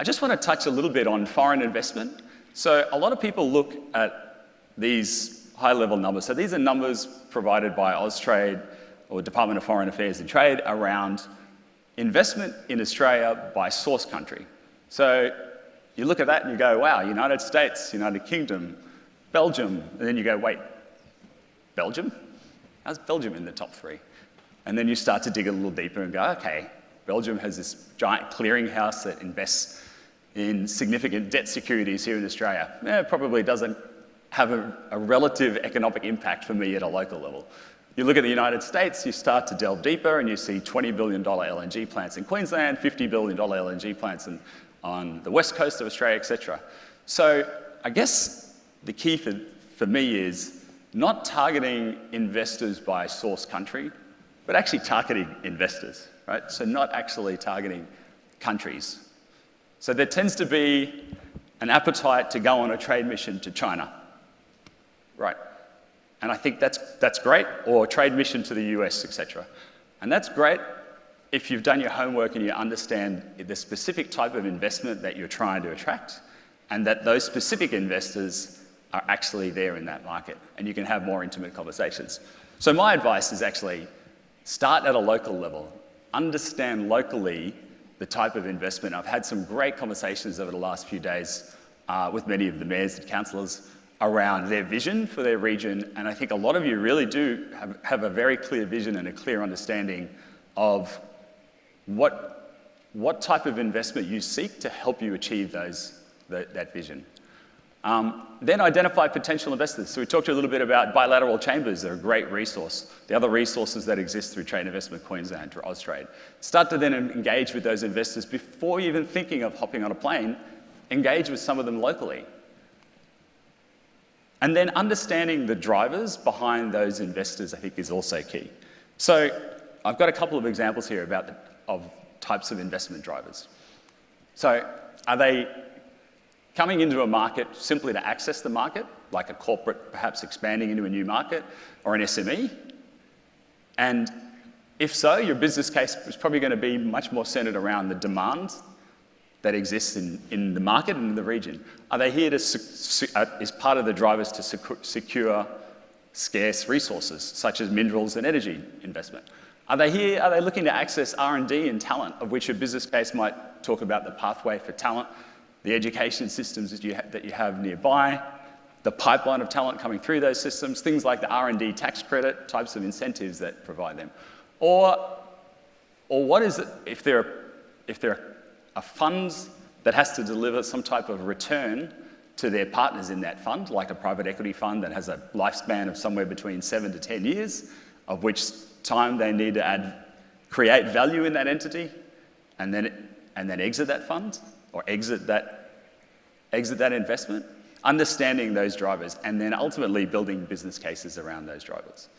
I just want to touch a little bit on foreign investment. So a lot of people look at these high-level numbers. So these are numbers provided by Austrade or Department of Foreign Affairs and Trade around investment in Australia by source country. So you look at that and you go, wow, United States, United Kingdom, Belgium, and then you go, wait, Belgium? How's Belgium in the top 3? And then you start to dig a little deeper and go, okay, Belgium has this giant clearinghouse that invests in significant debt securities here in Australia. It probably doesn't have a relative economic impact for me at a local level. You look at the United States, you start to delve deeper and you see $20 billion LNG plants in Queensland, $50 billion LNG plants on the west coast of Australia, etc. So I guess the key for me is not targeting investors by source country, but actually targeting investors, right? So not actually targeting countries. So there tends to be an appetite to go on a trade mission to China, right? And I think that's great, or trade mission to the US, etc. And that's great if you've done your homework and you understand the specific type of investment that you're trying to attract, and that those specific investors are actually there in that market, and you can have more intimate conversations. So my advice is actually start at a local level, understand locally the type of investment. I've had some great conversations over the last few days with many of the mayors and councillors around their vision for their region, and I think a lot of you really do have a very clear vision and a clear understanding of what type of investment you seek to help you achieve that vision. Then identify potential investors. So we talked a little bit about bilateral chambers. They're a great resource. The other resources that exist through Trade Investment Queensland or Austrade. Start to then engage with those investors before even thinking of hopping on a plane. Engage with some of them locally. And then understanding the drivers behind those investors, I think, is also key. So I've got a couple of examples here of types of investment drivers. So are they coming into a market simply to access the market, like a corporate perhaps expanding into a new market, or an SME? And if so, your business case is probably going to be much more centered around the demand that exists in the market and in the region. Are they here to, as part of the drivers to secure scarce resources, such as minerals and energy investment? Are they looking to access R&D and talent, of which your business case might talk about the pathway for talent, the education systems that you have nearby, the pipeline of talent coming through those systems, things like the R&D tax credit, types of incentives that provide them. Or what is it, if there are funds that has to deliver some type of return to their partners in that fund, like a private equity fund that has a lifespan of somewhere between 7 to 10 years, of which time they need to create value in that entity, and then exit that fund, or exit that investment, understanding those drivers, and then ultimately building business cases around those drivers.